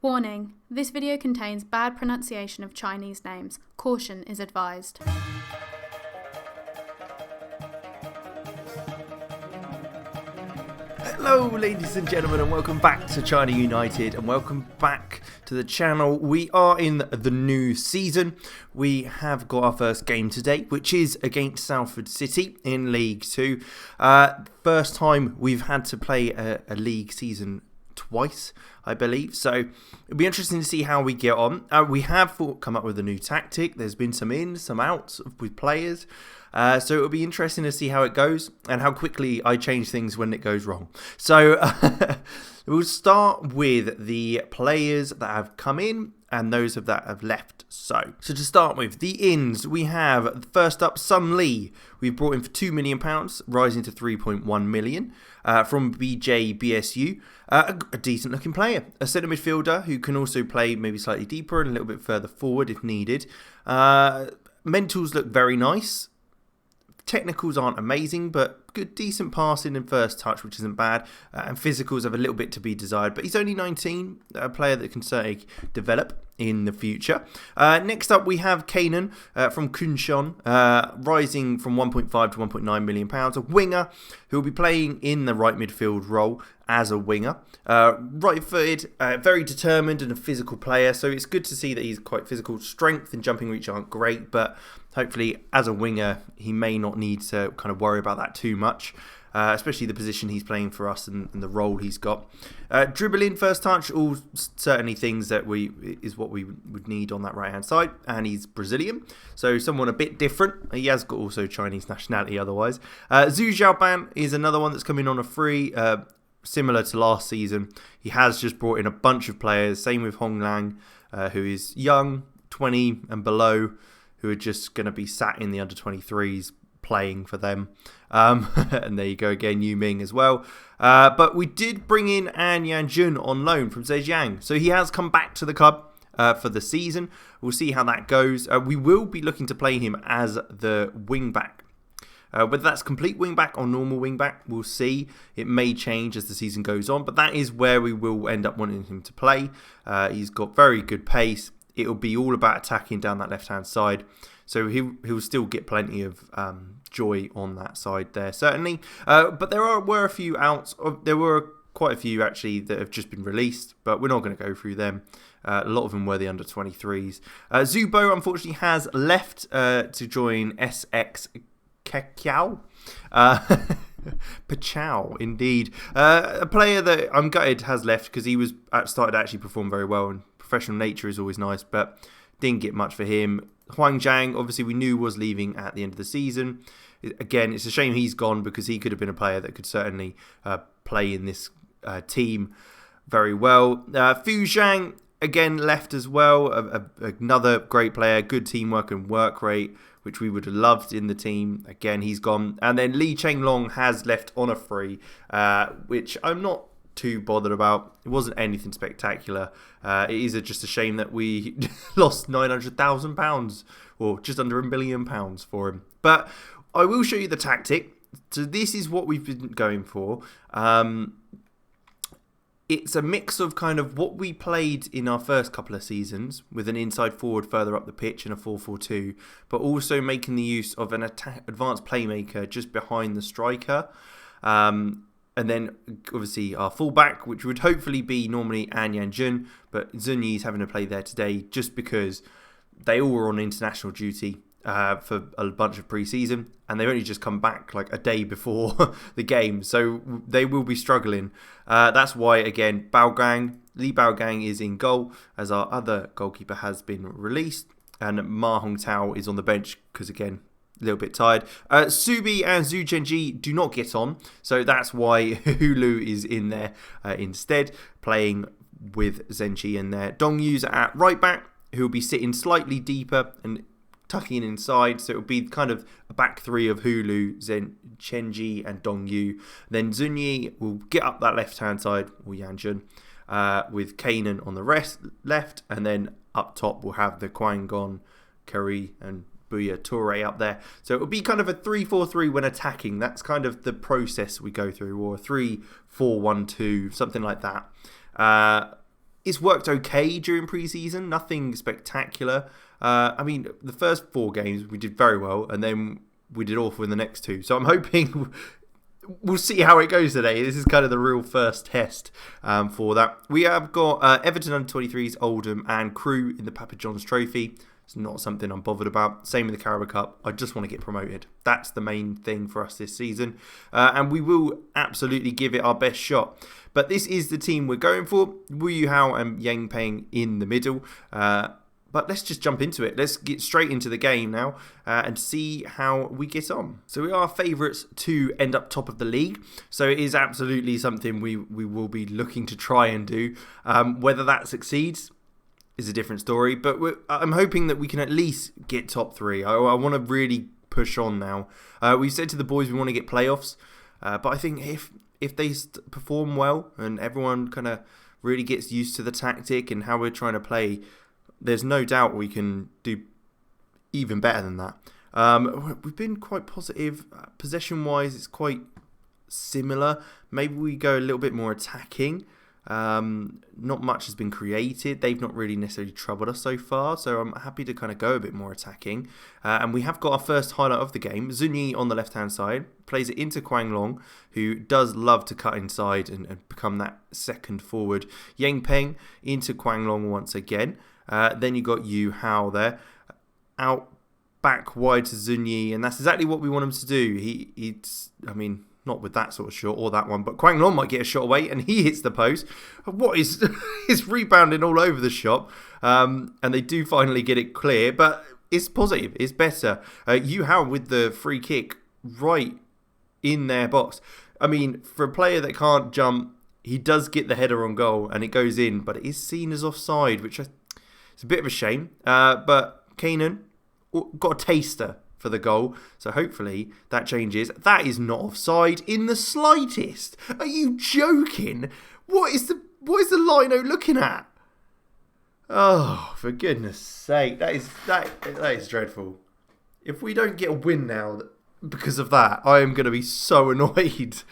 Warning, this video contains bad pronunciation of Chinese names. Caution is advised. Hello ladies and gentlemen, and welcome back to China United, and welcome back to the channel. We are in the new season. We have got our first game today, which is against Salford City in League 2. First time we've had to play a league season twice, I believe, so it'll be interesting to see how we get on. We have come up with a new tactic. There's been some ins, some outs with players, so it'll be interesting to see how it goes and how quickly I change things when it goes wrong. So we'll start with the players that have come in and those that have left. So to start with, the ins, we have first up Sun Lee. We've brought in for £2 million, rising to 3.1 million from BSU. A decent looking player, a centre midfielder who can also play maybe slightly deeper and a little bit further forward if needed. Mentals look very nice. Technicals aren't amazing, but good, decent passing and first touch, which isn't bad. And physicals have a little bit to be desired, but he's only 19, a player that can certainly develop in the future. Next up, we have Kanan from Kunshan, rising from 1.5 to 1.9 million pounds. A winger who will be playing in the right midfield role as a winger. Right-footed, very determined and a physical player, so it's good to see that he's quite physical. Strength and jumping reach aren't great, but hopefully as a winger he may not need to kind of worry about that too much, especially the position he's playing for us and the role he's got. Dribbling, first touch, all certainly things that is what we would need on that right hand side, and he's Brazilian, so someone a bit different. He has got also Chinese nationality otherwise. Zhu Xiaoban is another one that's coming on a free, similar to last season. He has just brought in a bunch of players, same with Hong Lang, who is young, 20 and below, who are just going to be sat in the under-23s playing for them. And there you go again, Yu Ming as well. But we did bring in An Yanjun on loan from Zhejiang. So he has come back to the club for the season. We'll see how that goes. We will be looking to play him as the wing-back. Whether that's complete wing-back or normal wing-back, we'll see. It may change as the season goes on, but that is where we will end up wanting him to play. He's got very good pace. It'll be all about attacking down that left-hand side. So he'll still get plenty of joy on that side there, certainly. But there were a few outs. There were quite a few, actually, that have just been released, but we're not going to go through them. A lot of them were the under-23s. Zubo, unfortunately, has left to join SX Kekiao. Pachao, indeed. A player that I'm gutted has left because he was started to actually perform very well, and professional nature is always nice, but didn't get much for him. Huang Zhang, obviously we knew was leaving at the end of the season. Again, it's a shame he's gone because he could have been a player that could certainly play in this team very well. Fu Zhang, again, left as well. Another great player, good teamwork and work rate, which we would have loved in the team. Again, he's gone. And then Li Chenglong has left on a free, which I'm not too bothered about. It wasn't anything spectacular. It is just a shame that we lost £900,000 or just under £1 million for him. But I will show you the tactic. So this is what we've been going for. It's a mix of kind of what we played in our first couple of seasons with an inside forward further up the pitch in a 4-4-2, but also making the use of an advanced playmaker just behind the striker. And then, obviously, our fullback, which would hopefully be normally An Yanjun, but Zunyi's having to play there today just because they all were on international duty for a bunch of pre-season, and they've only just come back like a day before the game, so they will be struggling. That's why, again, Li Baogang is in goal, as our other goalkeeper has been released, and Ma Hongtao is on the bench because, again, a little bit tired. Subi and Zhu Zhenji do not get on, so that's why Hulu is in there instead, playing with Zhenji in there. Dongyu's at right back, who will be sitting slightly deeper and tucking inside, so it will be kind of a back three of Hulu, Zhenji and Dongyu. Then Zunyi will get up that left-hand side, or Yanjun, with Kanan on the left, and then up top we'll have the Kwangon, Curry and Buya Toure up there. So it will be kind of a 3-4-3 when attacking. That's kind of the process we go through, or a 3-4-1-2, something like that. it's worked okay during pre-season, nothing spectacular. I mean, the first 4 games we did very well, and then we did awful in the next 2. So I'm hoping we'll see how it goes today. This is kind of the real first test for that. We have got Everton under-23s, Oldham and Crewe in the Papa John's Trophy. It's not something I'm bothered about. Same with the Carabao Cup. I just want to get promoted. That's the main thing for us this season. And we will absolutely give it our best shot. But this is the team we're going for. Wu Yu Hao and Yang Peng in the middle. But let's just jump into it. Let's get straight into the game now and see how we get on. So we are favourites to end up top of the league. So it is absolutely something we will be looking to try and do. Whether that succeeds is a different story. But I'm hoping that we can at least get top 3. I want to really push on now. We've said to the boys we want to get playoffs. But I think if they perform well and everyone kind of really gets used to the tactic and how we're trying to play, there's no doubt we can do even better than that. We've been quite positive. Possession-wise, it's quite similar. Maybe we go a little bit more attacking. Not much has been created. They've not really necessarily troubled us so far, so I'm happy to kind of go a bit more attacking. And we have got our first highlight of the game. Zunyi on the left-hand side plays it into Quang Long, who does love to cut inside and become that second forward. Yang Peng into Quang Long once again. Then you got Yu Hao there, out back wide to Zunyi, and that's exactly what we want him to do. He's, I mean, not with that sort of shot or that one, but Quang Long might get a shot away, and he hits the post. What is is rebounding all over the shop, and they do finally get it clear, but it's positive, it's better. Yu Hao with the free kick right in their box. I mean, for a player that can't jump, he does get the header on goal, and it goes in, but it is seen as offside, which it's a bit of a shame. But Keenan got a taster for the goal, so hopefully that changes. That is not offside in the slightest. Are you joking? What is the lino looking at? Oh, for goodness sake, that is dreadful. If we don't get a win now because of that, I am going to be so annoyed.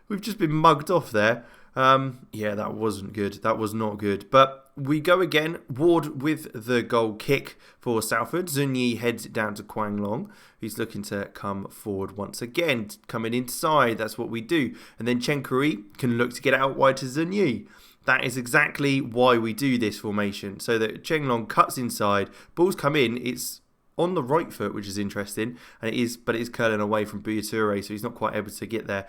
We've just been mugged off there. Yeah, that wasn't good. That was not good. But we go again. Ward with the goal kick for Salford. Zunyi heads it down to Quang Long, who's looking to come forward once again. Coming inside, that's what we do. And then Chen Kui can look to get out wide to Zunyi. That is exactly why we do this formation. So that Chen Long cuts inside, balls come in, it's on the right foot, which is interesting. But it is curling away from Buyature, so he's not quite able to get there.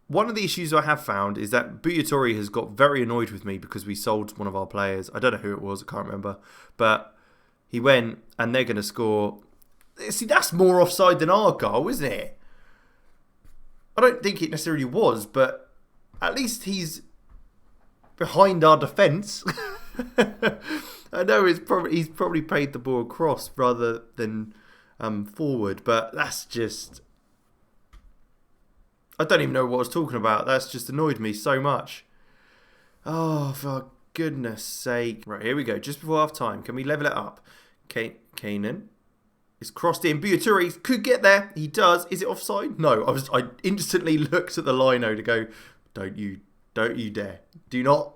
One of the issues I have found is that Buyatori has got very annoyed with me because we sold one of our players. I don't know who it was, I can't remember. But he went and they're going to score. See, that's more offside than our goal, isn't it? I don't think it necessarily was, but at least he's behind our defence. I know he's probably played the ball across rather than forward, but that's just... I don't even know what I was talking about. That's just annoyed me so much. Oh, for goodness sake. Right, here we go. Just before half time. Can we level it up? Kanan is crossed in. Buyature could get there. He does. Is it offside? No. I instantly looked at the lino to go, don't you dare. Do not.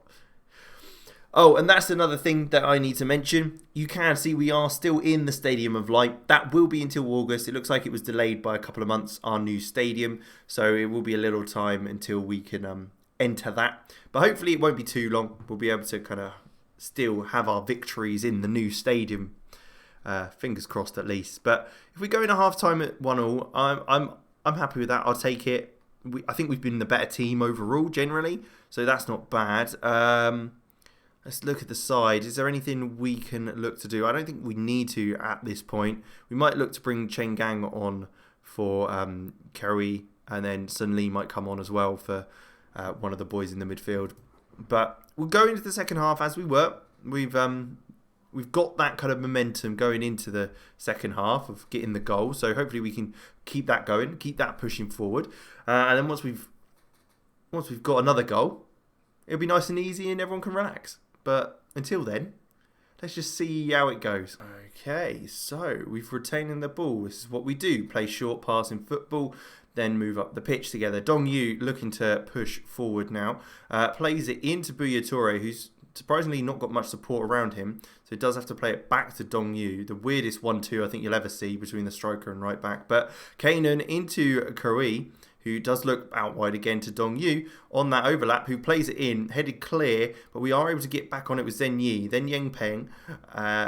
Oh, and that's another thing that I need to mention. You can see we are still in the Stadium of Light. That will be until August. It looks like it was delayed by a couple of months, our new stadium. So it will be a little time until we can enter that. But hopefully it won't be too long. We'll be able to kind of still have our victories in the new stadium. Fingers crossed at least. But if we go into half-time at 1-1, I'm happy with that. I'll take it. I think we've been the better team overall, generally. So that's not bad. Let's look at the side. Is there anything we can look to do? I don't think we need to at this point. We might look to bring Chen Gang on for Kerry, and then Sun Lee might come on as well for one of the boys in the midfield. But we'll go into the second half as we were. We've got that kind of momentum going into the second half of getting the goal. So hopefully we can keep that going, keep that pushing forward. And then once we've got another goal, it'll be nice and easy and everyone can relax. But until then, let's just see how it goes. Okay, so we've retained the ball. This is what we do. Play short passing football, then move up the pitch together. Dong Yu looking to push forward now. Plays it into Buyature, who's surprisingly not got much support around him, so he does have to play it back to Dong Yu. The weirdest 1-2 I think you'll ever see between the striker and right back. But Kanan into Kui, who does look out wide again to Dong Yu on that overlap, who plays it in, headed clear, but we are able to get back on it with Zhen Yi. Then Yang Peng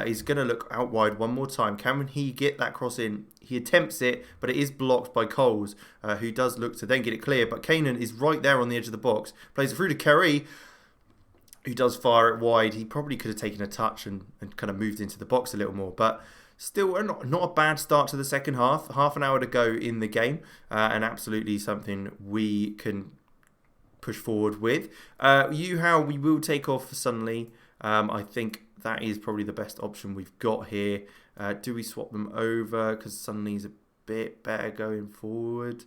is going to look out wide one more time. Can he get that cross in? He attempts it, but it is blocked by Coles, who does look to then get it clear. But Kanan is right there on the edge of the box, plays it through to Kerry, who does fire it wide. He probably could have taken a touch and kind of moved into the box a little more, but still not a bad start to the second half. Half an hour to go in the game, and absolutely something we can push forward with. Yu Hao, we will take off suddenly. I think that is probably the best option we've got here. Do we swap them over? Because suddenly's a bit better going forward.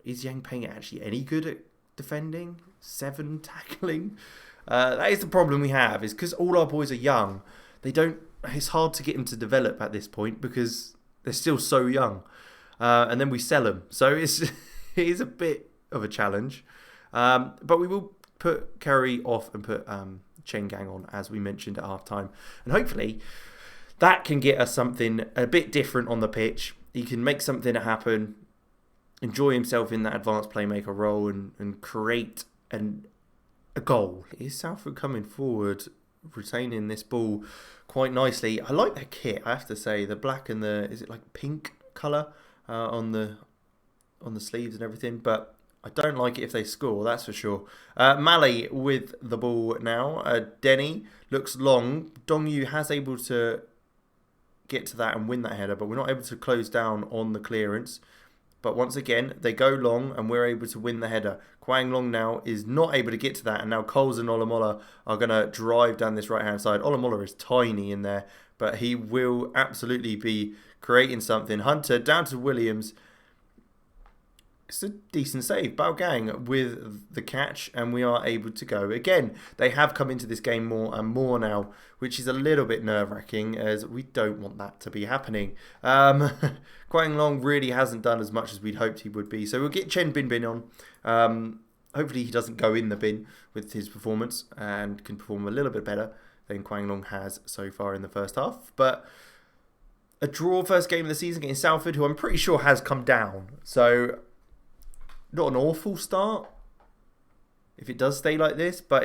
Is Yang Peng actually any good at defending? 7 tackling? That is the problem we have, is because all our boys are young. It's hard to get them to develop at this point because they're still so young. And then we sell them. So it is a bit of a challenge. But we will put Curry off and put Chen Gang on, as we mentioned at half time. And hopefully that can get us something a bit different on the pitch. He can make something happen, enjoy himself in that advanced playmaker role and create a goal. Is Southwood coming forward, retaining this ball quite nicely? I like their kit, I have to say. The black and is it like pink colour on the sleeves and everything, but I don't like it if they score, that's for sure. Mali with the ball now. Denny looks long. Dong Yu has able to get to that and win that header, but we're not able to close down on the clearance. But once again, they go long and we're able to win the header. Kwang Long now is not able to get to that. And now Coles and Olamola are going to drive down this right-hand side. Olamola is tiny in there, but he will absolutely be creating something. Hunter down to Williams. It's a decent save. Baogang with the catch, and we are able to go. Again, they have come into this game more and more now, which is a little bit nerve-wracking, as we don't want that to be happening. Kwang Long really hasn't done as much as we'd hoped he would be, so we'll get Chen Bin Bin on. Hopefully he doesn't go in the bin with his performance and can perform a little bit better than Kwang Long has so far in the first half. But a draw first game of the season against Salford, who I'm pretty sure has come down. So not an awful start if it does stay like this, but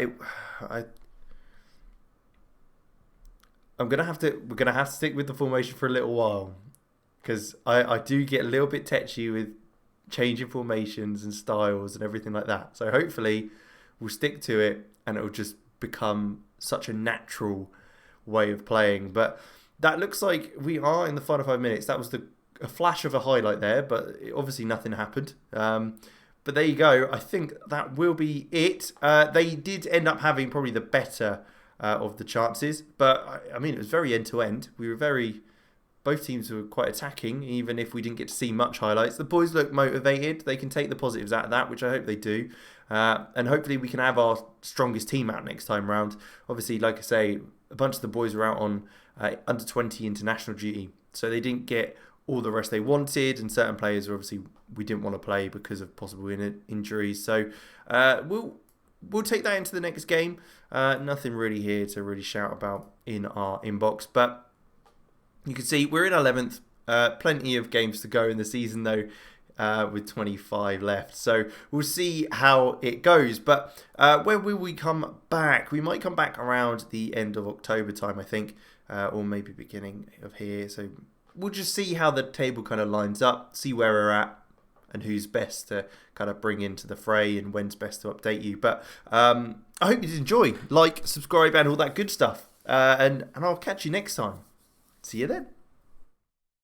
we're gonna have to stick with the formation for a little while, because I do get a little bit tetchy with changing formations and styles and everything like that. So hopefully we'll stick to it and it'll just become such a natural way of playing. But that looks like we are in the final 5 minutes. That was a flash of a highlight there, but obviously nothing happened. But there you go. I think that will be it. They did end up having probably the better of the chances. But, I mean, it was very end-to-end. Both teams were quite attacking, even if we didn't get to see much highlights. The boys look motivated. They can take the positives out of that, which I hope they do. And hopefully we can have our strongest team out next time round. Obviously, like I say, a bunch of the boys were out on under-20 international duty. So they didn't get all the rest they wanted, and certain players obviously we didn't want to play because of possible injuries. So we'll take that into the next game. Nothing really here to really shout about in our inbox, but you can see we're in 11th. Plenty of games to go in the season though, with 25 left. So we'll see how it goes. But when will we come back? We might come back around the end of October time, I think, or maybe beginning of here. So we'll just see how the table kind of lines up, see where we're at, and who's best to kind of bring into the fray and when's best to update you. But I hope you enjoy. Like, subscribe, and all that good stuff. And I'll catch you next time. See you then.